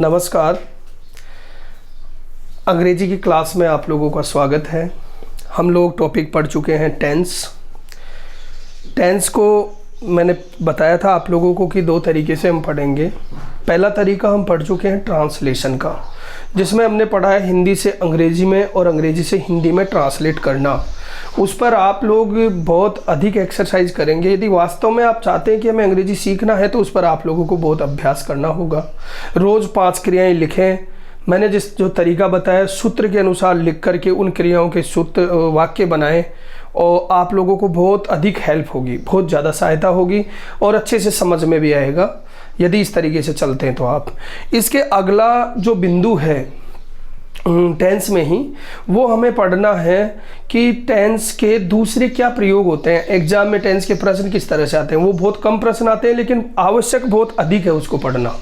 नमस्कार। अंग्रेजी की क्लास में आप लोगों का स्वागत है। हम लोग टॉपिक पढ़ चुके हैं टेंस को मैंने बताया था आप लोगों को कि दो तरीके से हम पढ़ेंगे। पहला तरीका हम पढ़ चुके हैं ट्रांसलेशन का, जिसमें हमने पढ़ा है हिंदी से अंग्रेजी में और अंग्रेजी से हिंदी में ट्रांसलेट करना। उस पर आप लोग बहुत अधिक एक्सरसाइज करेंगे। यदि वास्तव में आप चाहते हैं कि हमें अंग्रेजी सीखना है तो उस पर आप लोगों को बहुत अभ्यास करना होगा। रोज़ 5 क्रियाएं लिखें। मैंने जो तरीका बताया सूत्र के अनुसार लिख करके उन क्रियाओं के सूत्र वाक्य बनाएं और आप लोगों को बहुत अधिक हेल्प होगी, बहुत ज़्यादा सहायता होगी और अच्छे से समझ में भी आएगा यदि इस तरीके से चलते हैं तो आप। इसके अगला जो बिंदु है टेंस में ही, वो हमें पढ़ना है कि टेंस के दूसरे क्या प्रयोग होते हैं। एग्जाम में टेंस के प्रश्न किस तरह से आते हैं। वो बहुत कम प्रश्न आते हैं लेकिन आवश्यक बहुत अधिक है उसको पढ़ना।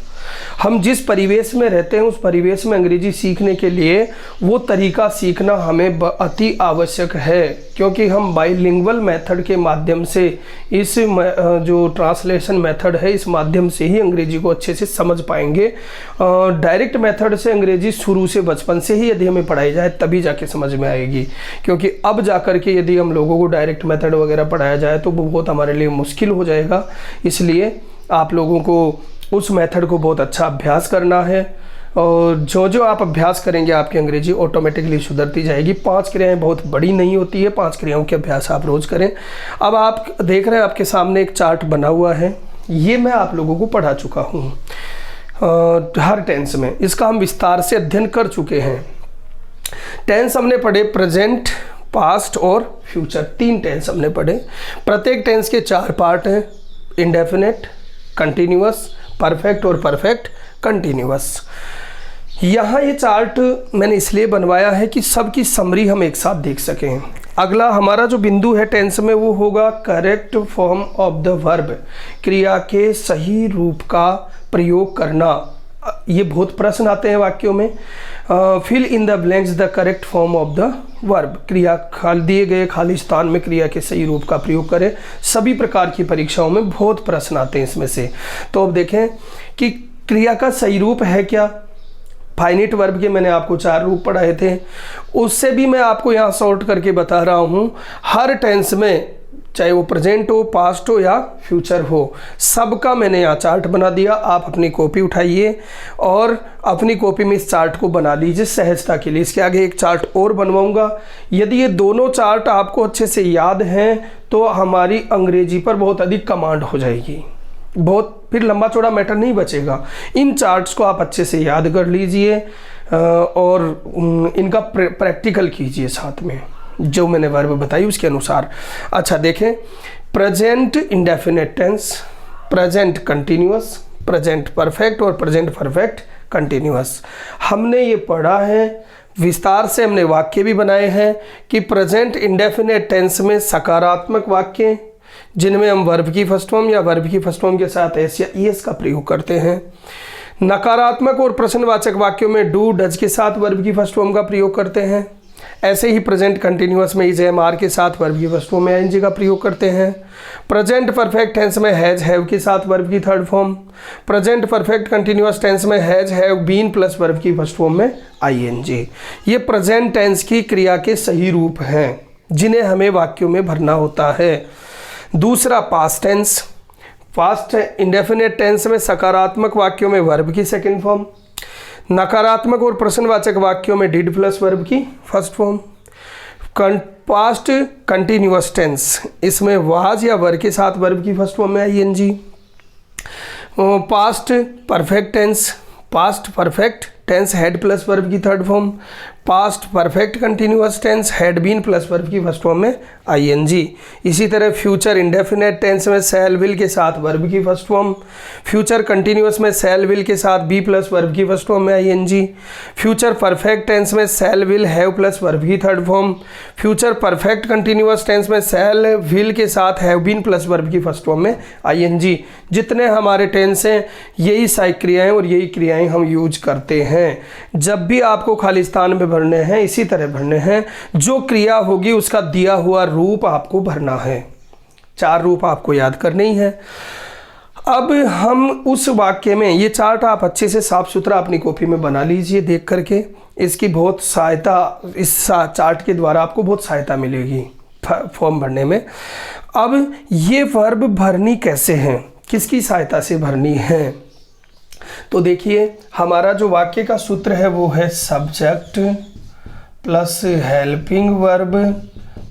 हम जिस परिवेश में रहते हैं उस परिवेश में अंग्रेजी सीखने के लिए वो तरीका सीखना हमें अति आवश्यक है, क्योंकि हम बाइलिंगुअल मेथड के माध्यम से इस जो ट्रांसलेशन मेथड है इस माध्यम से ही अंग्रेजी को अच्छे से समझ पाएंगे। डायरेक्ट मेथड से अंग्रेजी शुरू से बचपन से ही यदि हमें पढ़ाई जाए तभी जाके समझ में आएगी, क्योंकि अब जाकर के यदि हम लोगों को डायरेक्ट मेथड वगैरह पढ़ाया जाए तो वो बहुत हमारे लिए मुश्किल हो जाएगा। इसलिए आप लोगों को उस मेथड को बहुत अच्छा अभ्यास करना है और जो जो आप अभ्यास करेंगे आपकी अंग्रेजी ऑटोमेटिकली सुधरती जाएगी। 5 क्रियाएं बहुत बड़ी नहीं होती है, 5 क्रियाओं के अभ्यास आप रोज़ करें। अब आप देख रहे हैं आपके सामने एक चार्ट बना हुआ है, ये मैं आप लोगों को पढ़ा चुका हूँ हर टेंस में। इसका हम विस्तार से अध्ययन कर चुके हैं। टेंस हमने पढ़े प्रेजेंट, पास्ट और फ्यूचर, 3 टेंस हमने पढ़े। प्रत्येक टेंस के 4 पार्ट हैं, इंडेफिनिट, कंटिन्यूअस, परफेक्ट और परफेक्ट कंटिन्यूअस। यहाँ ये चार्ट मैंने इसलिए बनवाया है कि सबकी समरी हम एक साथ देख सकें। अगला हमारा जो बिंदु है टेंस में वो होगा correct form of the verb, क्रिया के सही रूप का प्रयोग करना। ये बहुत प्रश्न आते हैं वाक्यों में। Fill in the blanks the correct form of the verb, क्रिया दिए गए खाली स्थान में क्रिया के सही रूप का प्रयोग करें। सभी प्रकार की परीक्षाओं में बहुत प्रश्न आते हैं इसमें से। तो अब देखें कि क्रिया का सही रूप है क्या। फाइनिट वर्ब के मैंने आपको 4 रूप पढ़ाए थे, उससे भी मैं आपको यहाँ सॉर्ट करके बता रहा हूँ। हर टेंस में चाहे वो प्रेजेंट हो, पास्ट हो या फ्यूचर हो, सबका मैंने यहाँ चार्ट बना दिया। आप अपनी कॉपी उठाइए और अपनी कॉपी में इस चार्ट को बना लीजिए सहजता के लिए। इसके आगे एक चार्ट और बनवाऊंगा। यदि ये दोनों चार्ट आपको अच्छे से याद हैं तो हमारी अंग्रेजी पर बहुत अधिक कमांड हो जाएगी, बहुत फिर लंबा चौड़ा मैटर नहीं बचेगा। इन चार्ट्स को आप अच्छे से याद कर लीजिए और इनका प्रैक्टिकल कीजिए साथ में, जो मैंने वर्ब बताई उसके अनुसार। अच्छा देखें, present indefinite tense, present continuous, present perfect और प्रेजेंट परफेक्ट कंटिन्यूअस। हमने ये पढ़ा है, विस्तार से हमने वाक्य भी बनाए हैं कि प्रेजेंट इंडेफिनिट टेंस में सकारात्मक वाक्य जिनमें हम वर्ब की फर्स्ट फॉर्म या वर्ब की फर्स्ट फॉर्म के साथ एस या ईएस का प्रयोग करते हैं। नकारात्मक और प्रश्नवाचक वाक्यों में डू डज के साथ वर्ब की फर्स्ट फॉर्म का प्रयोग करते हैं। ऐसे ही प्रेजेंट कंटिन्यूअस में इज एम आर के साथ वर्ब की फर्स्ट फॉर्म में आईएनजी का प्रयोग करते हैं। प्रेजेंट परफेक्ट टेंस में हैज हैव के साथ वर्ब की third form. Present perfect continuous tense में has have been plus verb की फर्स्ट फॉर्म में आईएनजी। ये प्रेजेंट टेंस की क्रिया के सही रूप हैं जिन्हें हमें वाक्यों में भरना होता है। दूसरा past tense, past indefinite tense में सकारात्मक वाक्यों में वर्ब की सेकंड फॉर्म, नकारात्मक और प्रश्नवाचक वाक्यों में डिड प्लस वर्ब की first form. Past continuous tense, इसमें वाज या वर के साथ वर्ब की फर्स्ट फॉर्म में I N G. Past perfect tense, past perfect tense had plus verb की third form. Past perfect continuous tense had been plus verb की first form में I N G. इसी तरह फ्यूचर इंडेफिनिट टेंस में शैल विल के साथ वर्ब की फर्स्ट फॉर्म। फ्यूचर कंटिन्यूअस में शैल विल के साथ बी प्लस वर्ब की फर्स्ट फॉर्म में आईएनजी। फ्यूचर परफेक्ट टेंस में shall will have plus verb की third form. Future perfect continuous tense में शैल विल के साथ हैव बीन प्लस वर्ब की फर्स्ट फॉर्म में आईएनजी। जितने हमारे टेंस हैं यही सारी क्रियाएं और यही क्रियाएं हम यूज करते हैं। जब भी आपको खाली स्थान में भरने हैं इसी तरह भरने हैं। जो क्रिया होगी उसका दिया हुआ रूप आपको भरना है। 4 रूप आपको याद करने ही है। अब हम उस वाक्य में, ये चार्ट आप अच्छे से साफ सुथरा अपनी कॉपी में बना लीजिए देख करके, इसकी बहुत सहायता, इस चार्ट के द्वारा आपको बहुत सहायता मिलेगी फॉर्म भरने में। अब ये वर्ब भरनी कैसे हैं, किसकी सहायता से भरनी है, तो देखिए हमारा जो वाक्य का सूत्र है वो है subject plus helping verb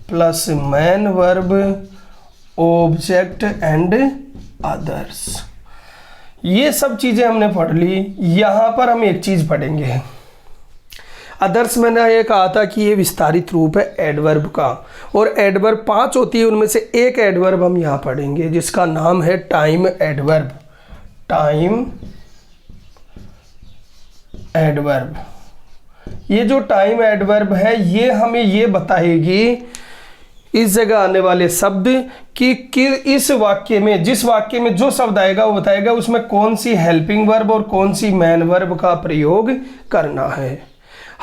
plus man verb object and others. ये सब चीज़ें हमने पढ़ ली। यहाँ पर हम एक चीज़ पढ़ेंगे, अदर्स मैंने ये कहा था कि ये विस्तारित रूप है एडवर्ब का, और एडवर्ब 5 होती है, उनमें से एक एडवर्ब हम यहाँ पढ़ेंगे जिसका नाम है टाइम एडवर्ब। टाइम एडवर्ब, ये जो टाइम एडवर्ब है ये हमें ये बताएगी इस जगह आने वाले शब्द कि इस वाक्य में, जिस वाक्य में जो शब्द आएगा वो बताएगा उसमें कौन सी हेल्पिंग वर्ब और कौन सी मैन वर्ब का प्रयोग करना है।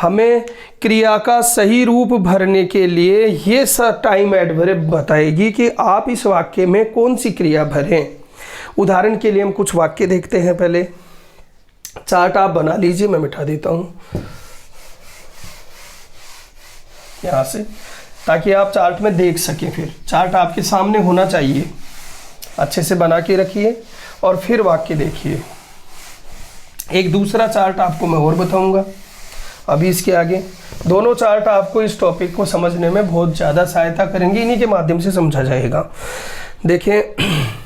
हमें क्रिया का सही रूप भरने के लिए ये टाइम एडवर्ब बताएगी कि आप इस वाक्य में कौन सी क्रिया भरें। उदाहरण के लिए हम कुछ वाक्य देखते हैं। पहले चार्ट आप बना लीजिए, मैं मिटा देता हूँ यहाँ से, ताकि आप चार्ट में देख सकें। फिर चार्ट आपके सामने होना चाहिए, अच्छे से बना के रखिए और फिर वाक्य देखिए। एक दूसरा चार्ट आपको मैं और बताऊंगा अभी इसके आगे। दोनों चार्ट आपको इस टॉपिक को समझने में बहुत ज़्यादा सहायता करेंगे, इन्हीं के माध्यम से समझा जाएगा। देखें,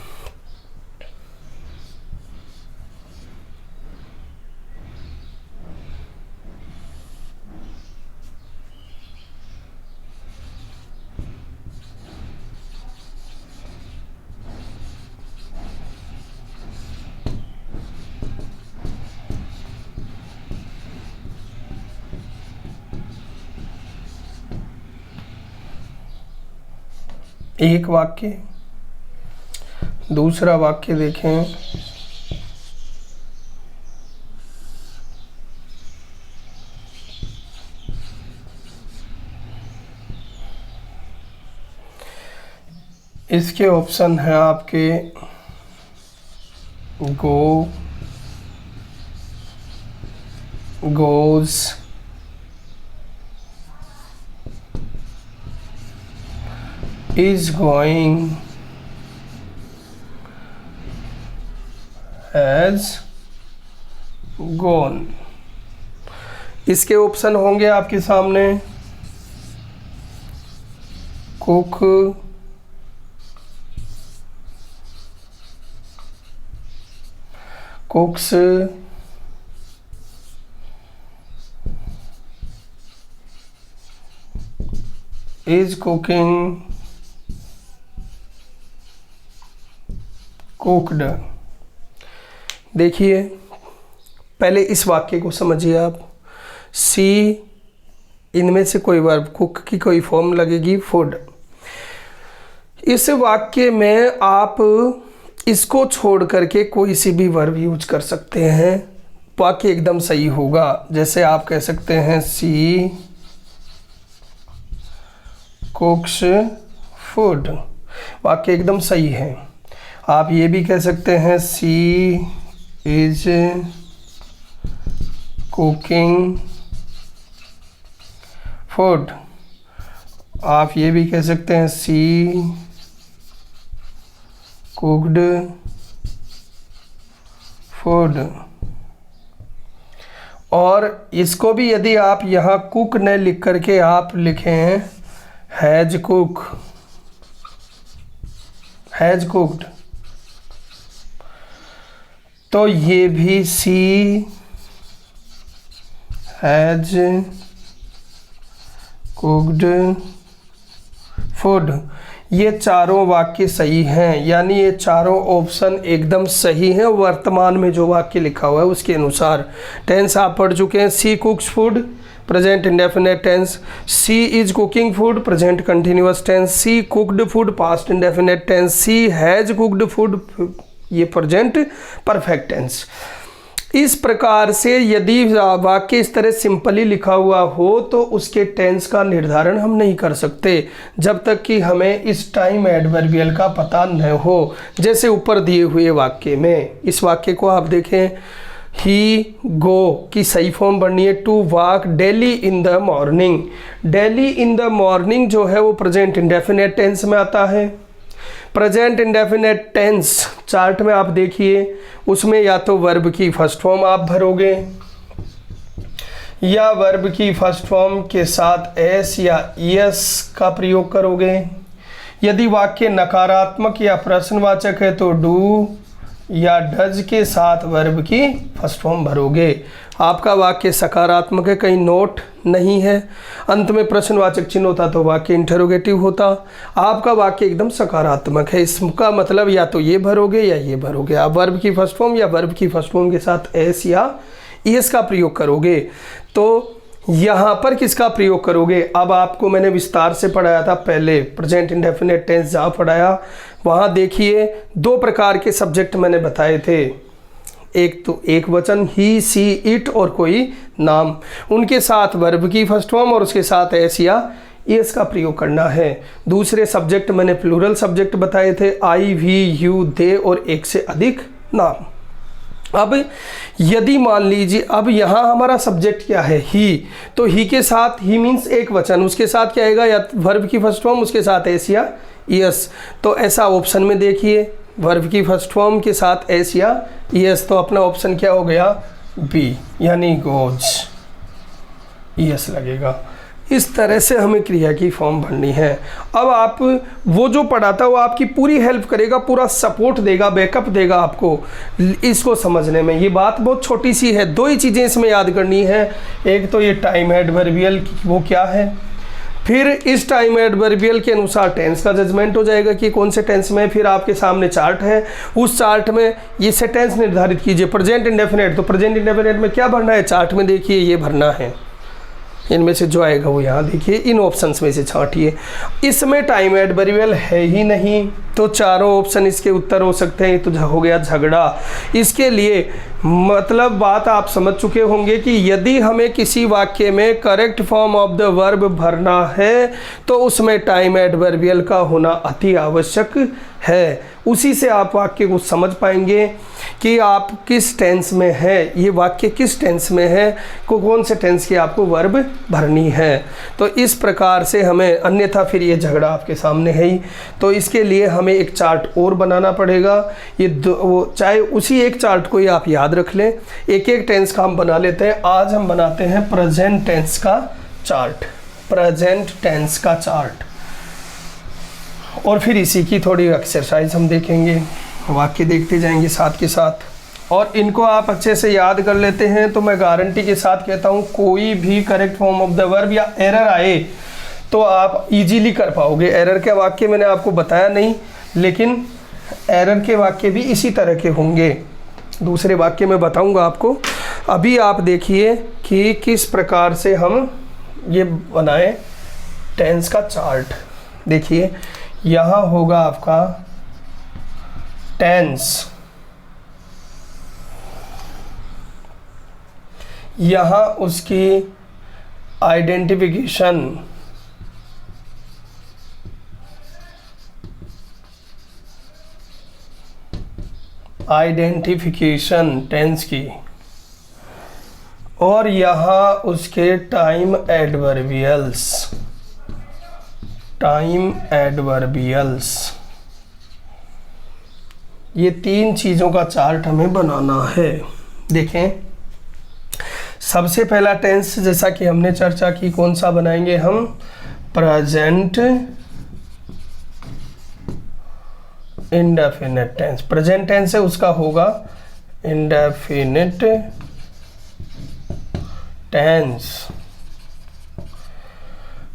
एक वाक्य, दूसरा वाक्य देखें। इसके ऑप्शन है आपके go, goes, is going, has gone। इसके ऑप्शन होंगे आपके सामने cook, cooks, is cooking, cooked. देखिए पहले इस वाक्य को समझिए आप। सी, इनमें से कोई वर्ब, कुक की कोई फॉर्म लगेगी फूड। इस वाक्य में आप इसको छोड़ करके कोई सी भी वर्ब यूज कर सकते हैं, वाक्य एकदम सही होगा। जैसे आप कह सकते हैं सी कुक्स फूड, वाक्य एकदम सही है। आप ये भी कह सकते हैं सी इज कुकिंग फूड। आप ये भी कह सकते हैं सी कुक्ड फूड। और इसको भी यदि आप यहाँ कुक न लिख करके आप लिखें हैज कुक, हैज कुक्ड, तो ये भी सी हैज कुक्ड फूड। ये चारों वाक्य सही हैं, यानी ये चारों ऑप्शन एकदम सही हैं वर्तमान में जो वाक्य लिखा हुआ है उसके अनुसार। टेंस आप पढ़ चुके हैं, she cooks food present indefinite tense, she is cooking food present continuous tense, she cooked food past indefinite tense, she has cooked food ये प्रेजेंट परफेक्ट टेंस। इस प्रकार से यदि वाक्य इस तरह सिंपली लिखा हुआ हो तो उसके टेंस का निर्धारण हम नहीं कर सकते जब तक कि हमें इस टाइम एडवर्बियल का पता न हो। जैसे ऊपर दिए हुए वाक्य में, इस वाक्य को आप देखें, ही गो की सही फॉर्म बननी है to walk daily in the morning. Daily in the morning जो है वो प्रेजेंट इंडेफिनेट टेंस में आता है। प्रेजेंट इंडेफिनेट टेंस चार्ट में आप देखिए, उसमें या तो वर्ब की फर्स्ट फॉर्म आप भरोगे या वर्ब की फर्स्ट फॉर्म के साथ एस या ईएस का प्रयोग करोगे। यदि वाक्य नकारात्मक या प्रश्नवाचक है तो डू या डज के साथ वर्ब की फर्स्ट फॉर्म भरोगे। आपका वाक्य सकारात्मक है, कहीं नोट नहीं है, अंत में प्रश्नवाचक चिन्ह होता तो वाक्य इंटरोगेटिव होता। आपका वाक्य एकदम सकारात्मक है, इसका मतलब या तो ये भरोगे या ये भरोगे। आप वर्ब की फर्स्ट फॉर्म या वर्ब की फर्स्ट फॉर्म के साथ एस या ईएस का प्रयोग करोगे। तो यहाँ पर किसका प्रयोग करोगे? अब आपको मैंने विस्तार से पढ़ाया था पहले, प्रेजेंट इंडेफिनेट टेंस जहाँ पढ़ाया वहाँ देखिए 2 प्रकार के सब्जेक्ट मैंने बताए थे। एक तो एक वचन ही, सी, इट और कोई नाम, उनके साथ वर्ब की फर्स्ट फॉर्म और उसके साथ एस या ईएस का प्रयोग करना है। दूसरे सब्जेक्ट मैंने प्लूरल सब्जेक्ट बताए थे, आई, वी, यू, दे और एक से अधिक नाम। अब यदि मान लीजिए, अब यहाँ हमारा सब्जेक्ट क्या है? ही, तो ही के साथ, ही मीन्स एक वचन, उसके साथ क्या आएगा? या वर्ब की फर्स्ट फॉर्म उसके साथ एस या ईएस। तो ऐसा ऑप्शन में देखिए, वर्ब की फर्स्ट फॉर्म के साथ एस या ईएस, तो अपना ऑप्शन क्या हो गया? बी, यानी गोज, ईएस लगेगा। इस तरह से हमें क्रिया की फॉर्म भरनी है। अब आप वो जो पढ़ाता वो आपकी पूरी हेल्प करेगा, पूरा सपोर्ट देगा, बैकअप देगा आपको इसको समझने में। ये बात बहुत छोटी सी है, 2 ही चीज़ें इसमें याद करनी है। एक तो ये टाइम एडवर्बियल वो क्या है, फिर इस टाइम एडवर्बियल के अनुसार टेंस का जजमेंट हो जाएगा कि कौन से टेंस में। फिर आपके सामने चार्ट है, उस चार्ट में ये से टेंस निर्धारित कीजिए। प्रेजेंट इंडेफिनेट, तो प्रेजेंट इंडेफिनेट में क्या भरना है? चार्ट में देखिए ये भरना है, इनमें से जो आएगा वो यहाँ देखिए, इन ऑप्शंस में से छांटिए। इसमें टाइम एडवर्बियल है ही नहीं, तो चारों ऑप्शन इसके उत्तर हो सकते हैं। तो हो गया झगड़ा। इसके लिए मतलब बात आप समझ चुके होंगे कि यदि हमें किसी वाक्य में correct form of the verb भरना है तो उसमें टाइम एडवर्बियल का होना अति आवश्यक है। उसी से आप वाक्य को समझ पाएंगे कि आप किस टेंस में है, ये वाक्य किस टेंस में है, कौन से टेंस की आपको वर्ब भरनी है। तो इस प्रकार से हमें, अन्यथा फिर ये झगड़ा आपके सामने है ही। तो इसके लिए हमें एक चार्ट और बनाना पड़ेगा। ये चाहे उसी एक चार्ट को ही आप याद रख लें, एक एक टेंस का हम बना लेते हैं। आज हम बनाते हैं प्रेजेंट टेंस का चार्ट, प्रेजेंट टेंस का चार्ट, और फिर इसी की थोड़ी एक्सरसाइज हम देखेंगे, वाक्य देखते जाएंगे साथ के साथ। और इनको आप अच्छे से याद कर लेते हैं तो मैं गारंटी के साथ कहता हूँ कोई भी correct form of the verb या एरर आए तो आप इजीली कर पाओगे। एरर के वाक्य मैंने आपको बताया नहीं, लेकिन एरर के वाक्य भी इसी तरह के होंगे, दूसरे वाक्य में बताऊंगा आपको। अभी आप देखिए कि किस प्रकार से हम ये बनाएं टेंस का चार्ट। देखिए यहाँ होगा आपका टेंस, यहाँ उसकी आइडेंटिफिकेशन, आइडेंटिफिकेशन टेंस की, और यहाँ उसके टाइम एडवर्बियल्स, टाइम एडवर्बियल्स। ये 3 चीज़ों का चार्ट हमें बनाना है। देखें, सबसे पहला टेंस जैसा कि हमने चर्चा की, कौन सा बनाएंगे हम? Present indefinite tense. Present tense है उसका होगा indefinite tense.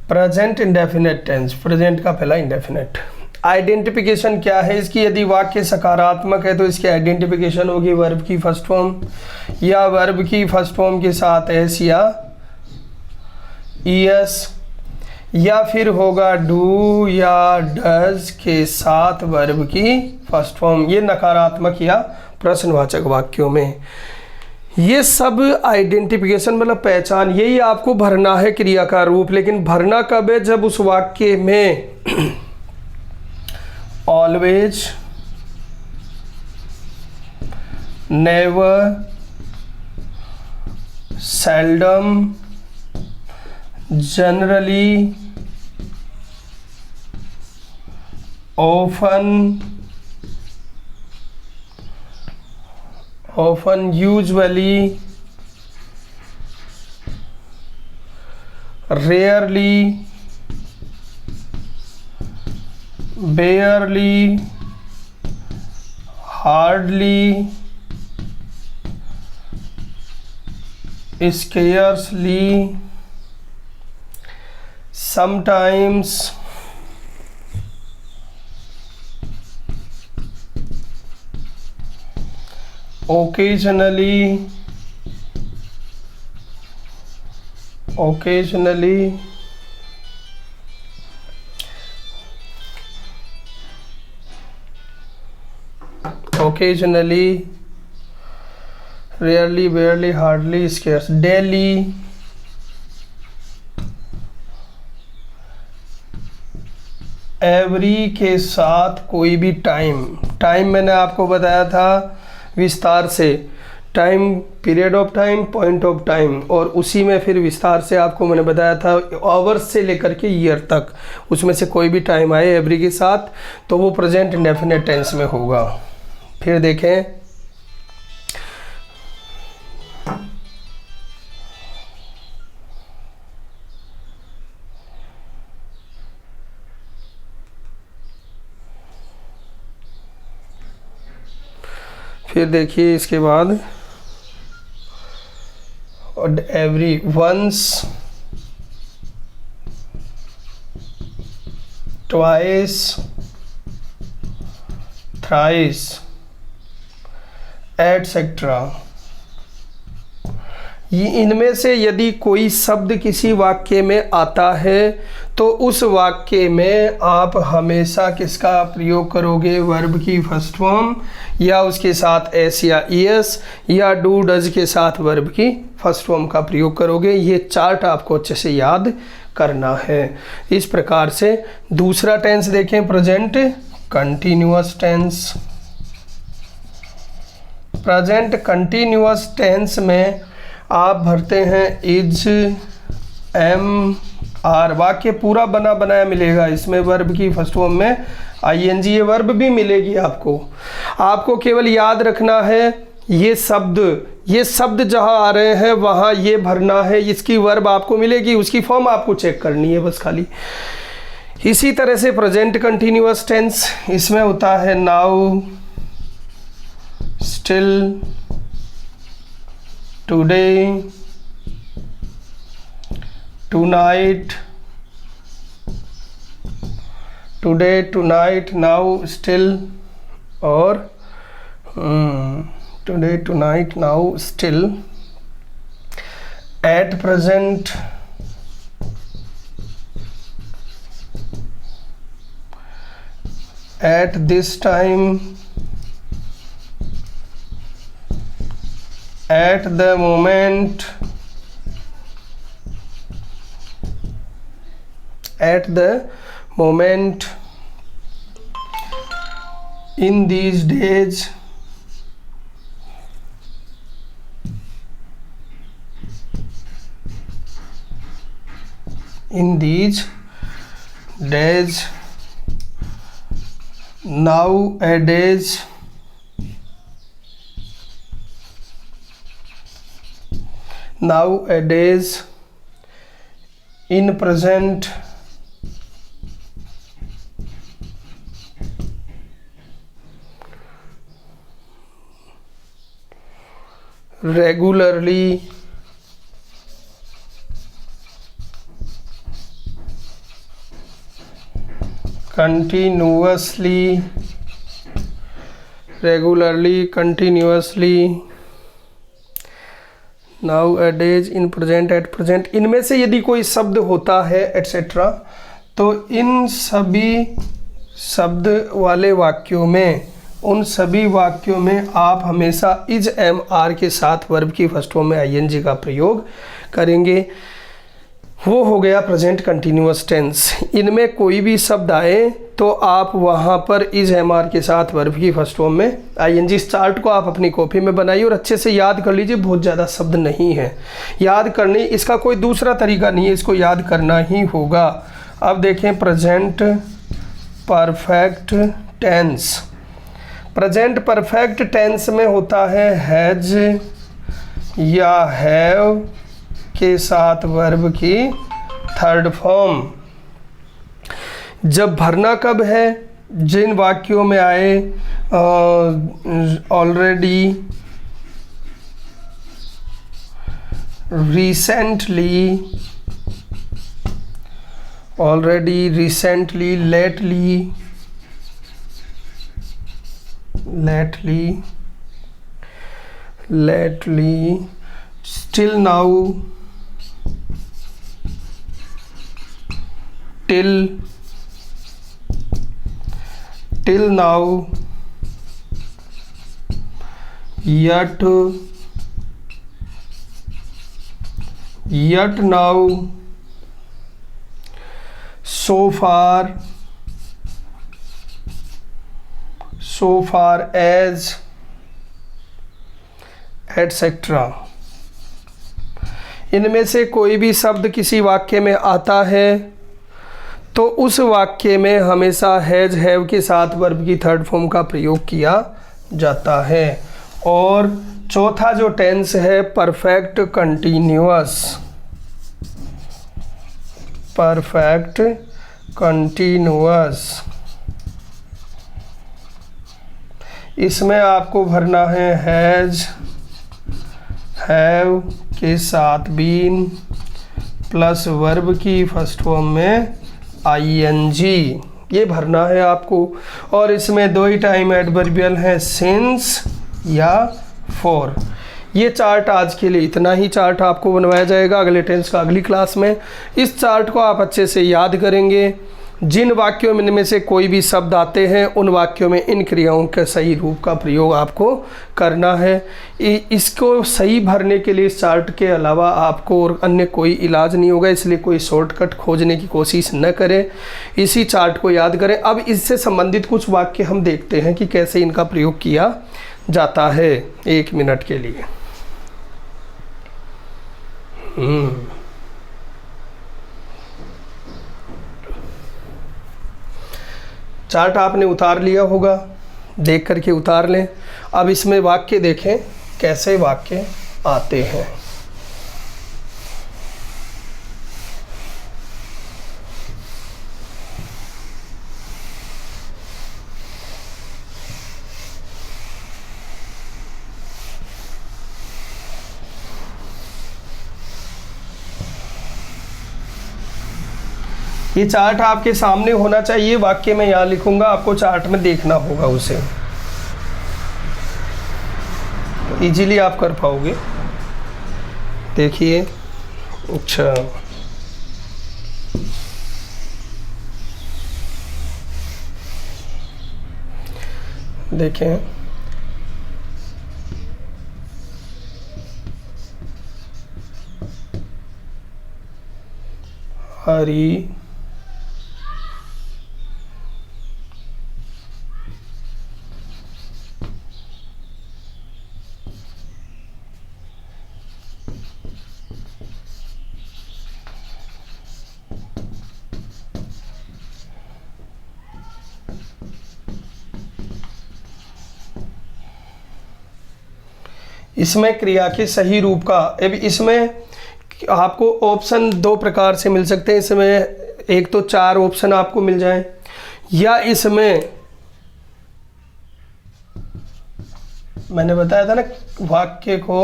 Present indefinite tense, present का पहला इंडेफिनिट। आइडेंटिफिकेशन क्या है इसकी? यदि वाक्य सकारात्मक है तो इसकी आइडेंटिफिकेशन होगी वर्ब की फर्स्ट फॉर्म या वर्ब की फर्स्ट फॉर्म के साथ एस या ईएस, या फिर होगा डू या डज के साथ वर्ब की फर्स्ट फॉर्म। ये नकारात्मक या प्रश्नवाचक वाक्यों में। ये सब आइडेंटिफिकेशन मतलब पहचान, यही आपको भरना है क्रिया का रूप। लेकिन भरना कब है? जब उस वाक्य में always, never, seldom, generally, often, usually, rarely, barely, hardly, scarcely, sometimes, occasionally, rarely, barely, hardly, scarce, daily, every के साथ कोई भी टाइम। टाइम मैंने आपको बताया था विस्तार से, time, period of time, point of time, और उसी में फिर विस्तार से आपको मैंने बताया था आवर्स से लेकर के ईयर तक, उसमें से कोई भी टाइम आए एवरी के साथ तो वो प्रेजेंट इंडेफिनिट टेंस में होगा। फिर देखें, फिर देखिए इसके बाद every, once, twice, thrice, etcetera. ये इनमें से यदि कोई शब्द किसी वाक्य में आता है तो उस वाक्य में आप हमेशा किसका प्रयोग करोगे? वर्ब की फर्स्ट फॉर्म, या उसके साथ एस या ईएस, या डू डज के साथ वर्ब की फर्स्ट फॉर्म का प्रयोग करोगे। ये चार्ट आपको अच्छे से याद करना है। इस प्रकार से दूसरा टेंस देखें, present continuous tense. Present continuous tense में आप भरते हैं इज, एम, आर। वाक्य पूरा बना बनाया मिलेगा इसमें, वर्ब की फर्स्ट फॉर्म में आईएनजी, ये वर्ब भी मिलेगी आपको। आपको केवल याद रखना है ये शब्द जहां आ रहे हैं वहां ये भरना है, इसकी वर्ब आपको मिलेगी, उसकी फॉर्म आपको चेक करनी है बस खाली। इसी तरह से प्रेजेंट कंटिन्यूअस टेंस, इसमें होता है now, still, today, tonight, today, tonight, now, still, और today, tonight, now, still, at present, at this time, at the moment, in these days, nowadays, in present, regularly, continuously, nowadays, in present, at present। इनमें से यदि कोई शब्द होता है etcetera तो इन सभी शब्द वाले वाक्यों में उन सभी वाक्यों में आप हमेशा इज एम आर के साथ वर्ब की फर्स्ट फॉर्म में आईएनजी का प्रयोग करेंगे। वो हो गया प्रेजेंट कंटिन्यूअस टेंस। इनमें कोई भी शब्द आए तो आप वहाँ पर इज एम आर के साथ वर्ब की फर्स्ट फॉर्म में आईएनजी। इस चार्ट को आप अपनी कॉपी में बनाइए और अच्छे से याद कर लीजिए, बहुत ज़्यादा शब्द नहीं है याद करने, इसका कोई दूसरा तरीका नहीं है, इसको याद करना ही होगा। अब देखें present perfect tense. Present perfect tense में होता है हैज या हैव के साथ वर्ब की थर्ड फॉर्म। जब भरना कब है, जिन वाक्यों में आए already, recently, already, recently, lately, still now, till now, yet now, so far as, etc. इनमें से कोई भी शब्द किसी वाक्य में आता है तो उस वाक्य में हमेशा हैज हैव के साथ वर्ब की थर्ड फॉर्म का प्रयोग किया जाता है। और चौथा जो टेंस है परफेक्ट कंटीन्यूअस, परफेक्ट कंटीन्यूअस, इसमें आपको भरना है हैज हैव के साथ बीन प्लस वर्ब की फर्स्ट फॉर्म में आईएनजी, ये भरना है आपको। और इसमें दो ही टाइम एडवर्बियल हैं, सिंस या फॉर। ये चार्ट आज के लिए इतना ही चार्ट आपको बनवाया जाएगा, अगले टेंस का अगली क्लास में। इस चार्ट को आप अच्छे से याद करेंगे। जिन वाक्यों में इनमें से कोई भी शब्द आते हैं उन वाक्यों में इन क्रियाओं के सही रूप का प्रयोग आपको करना है। इसको सही भरने के लिए इस चार्ट के अलावा आपको और अन्य कोई इलाज नहीं होगा, इसलिए कोई शॉर्टकट खोजने की कोशिश न करें, इसी चार्ट को याद करें। अब इससे संबंधित कुछ वाक्य हम देखते हैं कि कैसे इनका प्रयोग किया जाता है, 1 मिनट के लिए। चार्ट आपने उतार लिया होगा, देख करके उतार लें। अब इसमें वाक्य देखें कैसे वाक्य आते हैं। ये चार्ट आपके सामने होना चाहिए, वाक्य में यहाँ लिखूंगा, आपको चार्ट में देखना होगा उसे, तो इजीली आप कर पाओगे। देखिए, अच्छा देखें, हरी इसमें क्रिया के सही रूप का, अब इसमें आपको ऑप्शन 2 प्रकार से मिल सकते हैं। इसमें एक तो 4 ऑप्शन आपको मिल जाएं, या इसमें मैंने बताया था ना वाक्य को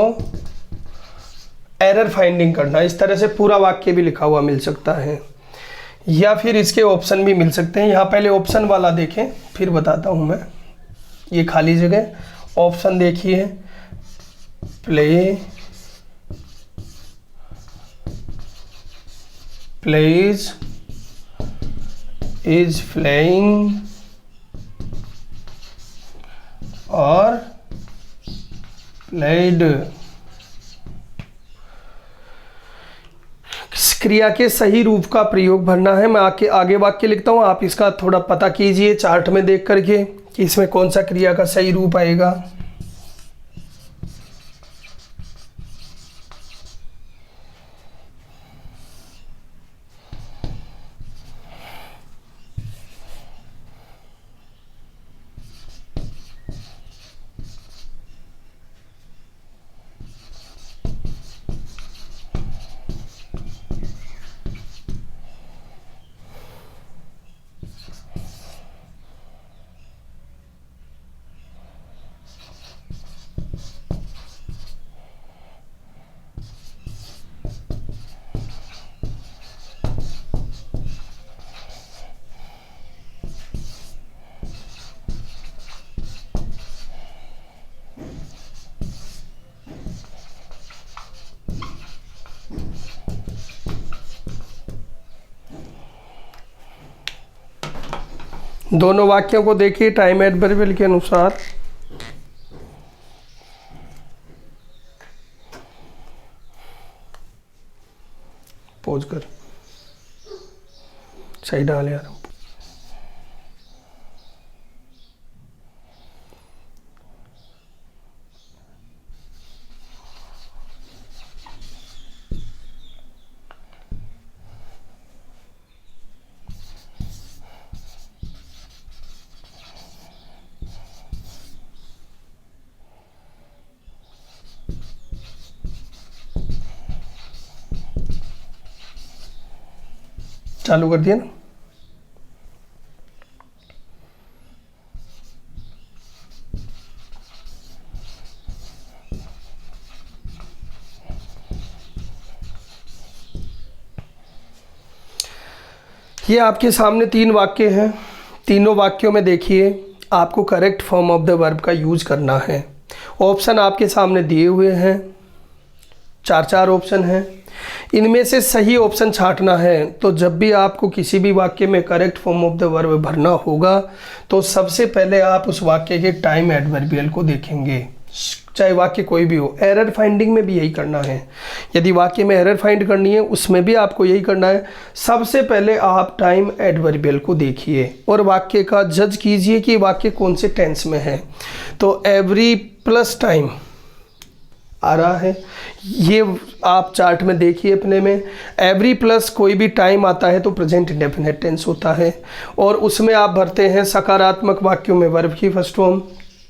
एरर फाइंडिंग करना, इस तरह से पूरा वाक्य भी लिखा हुआ मिल सकता है, या फिर इसके ऑप्शन भी मिल सकते हैं। यहाँ पहले ऑप्शन वाला देखें फिर बताता हूँ मैं। ये खाली जगह ऑप्शन देखिए, प्ले, प्लेज, इज प्लेइंग, और प्लेड। क्रिया के सही रूप का प्रयोग भरना है। मैं आगे वाक्य लिखता हूँ, आप इसका थोड़ा पता कीजिए चार्ट में देख करके कि इसमें कौन सा क्रिया का सही रूप आएगा। दोनों वाक्यों को देखिए टाइम एडवर्बियल के अनुसार। पॉज कर, सही डाल यार। चालू कर दिया ना। ये आपके सामने 3 वाक्य हैं। तीनों वाक्यों में देखिए आपको correct form of the verb का यूज करना है। ऑप्शन आपके सामने दिए हुए हैं, 4 ऑप्शन हैं। इनमें से सही ऑप्शन छांटना है। तो जब भी आपको किसी भी वाक्य में correct form of the verb भरना होगा तो सबसे पहले आप उस वाक्य के टाइम एडवर्बियल को देखेंगे, चाहे वाक्य कोई भी हो। एरर फाइंडिंग में भी यही करना है। यदि वाक्य में एरर फाइंड करनी है उसमें भी आपको यही करना है। सबसे पहले आप टाइम एडवर्बियल को देखिए और वाक्य का जज कीजिए कि वाक्य कौन से टेंस में है। तो एवरी प्लस टाइम आ रहा है, ये आप चार्ट में देखिए अपने में। एवरी प्लस कोई भी टाइम आता है तो प्रेजेंट इंडेफिनिट टेंस होता है और उसमें आप भरते हैं सकारात्मक वाक्यों में वर्ब की फर्स्ट फॉर्म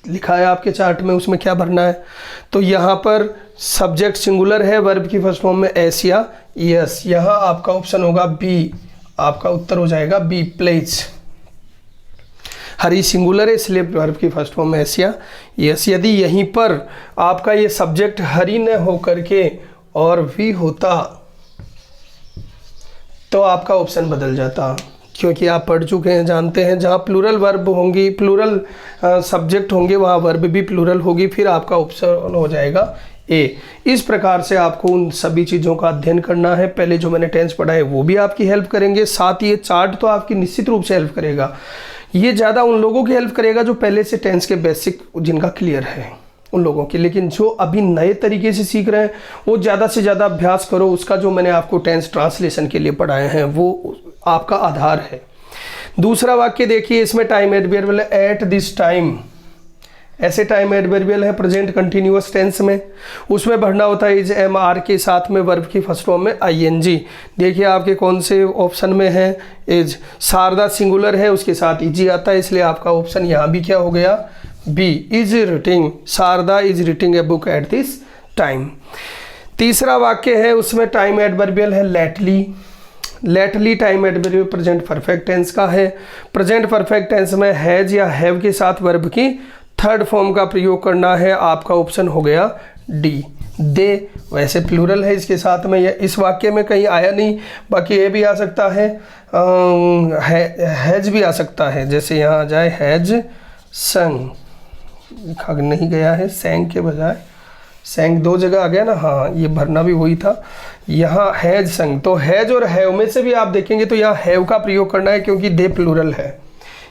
लिखा है आपके चार्ट में। उसमें क्या भरना है, तो यहाँ पर सब्जेक्ट सिंगुलर है, वर्ब की फर्स्ट फॉर्म में एस या यस। यहाँ आपका ऑप्शन होगा बी, आपका उत्तर हो जाएगा बी प्लेज। हरी सिंगुलर है इसलिए वर्ब की फर्स्ट फॉर्म में एस या यस। यदि यहीं पर आपका ये सब्जेक्ट हरी न हो करके और वी होता तो आपका ऑप्शन बदल जाता, क्योंकि आप पढ़ चुके हैं, जानते हैं जहाँ प्लूरल वर्ब होंगी, प्लूरल सब्जेक्ट होंगे, वहाँ वर्ब भी प्लूरल होगी, फिर आपका ऑप्शन हो जाएगा ए। इस प्रकार से आपको उन सभी चीज़ों का अध्ययन करना है। पहले जो मैंने टेंस पढ़ा है वो भी आपकी हेल्प करेंगे, साथ ही ये चार्ट तो आपकी निश्चित रूप से हेल्प करेगा। ये ज़्यादा उन लोगों की हेल्प करेगा जो पहले से टेंस के बेसिक जिनका क्लियर है उन लोगों की। लेकिन जो अभी नए तरीके से सीख रहे हैं वो ज़्यादा से ज़्यादा अभ्यास करो। उसका जो मैंने आपको टेंस ट्रांसलेशन के लिए पढ़ाए हैं वो आपका आधार है। दूसरा वाक्य देखिए, इसमें time adverbial eight this time, ऐसे टाइम एडवर्बियल है प्रेजेंट कंटिन्यूअस टेंस में। उसमें भरना होता है इज एम आर के साथ में वर्ब की फर्स्ट फॉर्म में आईएनजी। देखिए आपके कौन से ऑप्शन में है, इज। शारदा सिंगुलर है उसके साथ इजी आता है, इसलिए आपका ऑप्शन यहाँ भी क्या हो गया, B is reading. Sharda is reading a book at this time. तीसरा वाक्य है उसमें टाइम एडवर्बियल है lately. Lately time adverbial present perfect tense का है। प्रेजेंट परफेक्ट टेंस में हैज या हैव के साथ वर्ब की थर्ड फॉर्म का प्रयोग करना है। आपका ऑप्शन हो गया डी दे। वैसे प्लूरल है इसके साथ में, यह इस वाक्य में कहीं आया नहीं, बाकी ये भी आ सकता है, हैज भी आ सकता है। जैसे यहाँ आ जाए हैज संग, लिखा नहीं गया है सेंग के बजाय, सेंग 2 जगह आ गया ना, हाँ ये भरना भी वही था। यहाँ हैज संग, तो हैज और हैव में से भी आप देखेंगे तो यहाँ हैव का प्रयोग करना है क्योंकि दे प्लूरल है।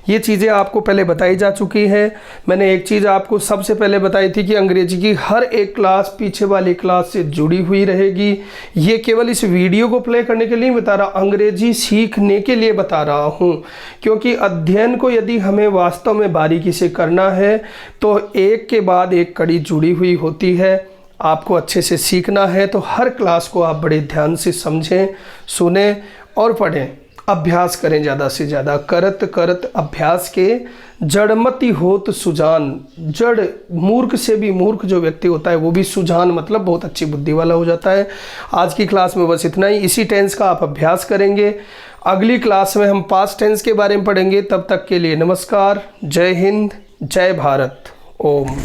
ये चीज़ें आपको पहले बताई जा चुकी है। मैंने एक चीज़ आपको सबसे पहले बताई थी कि अंग्रेजी की हर एक क्लास पीछे वाली क्लास से जुड़ी हुई रहेगी। ये केवल इस वीडियो को प्ले करने के लिए बता रहा, अंग्रेजी सीखने के लिए बता रहा हूँ, क्योंकि अध्ययन को यदि हमें वास्तव में बारीकी से करना है तो एक के बाद एक कड़ी जुड़ी हुई होती है। आपको अच्छे से सीखना है तो हर क्लास को आप बड़े ध्यान से समझें, सुने और पढ़ें। अभ्यास करें ज़्यादा से ज़्यादा। करत करत अभ्यास के जड़मति होत सुजान। जड़, मूर्ख से भी मूर्ख जो व्यक्ति होता है वो भी सुजान मतलब बहुत अच्छी बुद्धि वाला हो जाता है। आज की क्लास में बस इतना ही। इसी टेंस का आप अभ्यास करेंगे। अगली क्लास में हम पास्ट टेंस के बारे में पढ़ेंगे। तब तक के लिए नमस्कार, जय हिंद, जय भारत, ओम।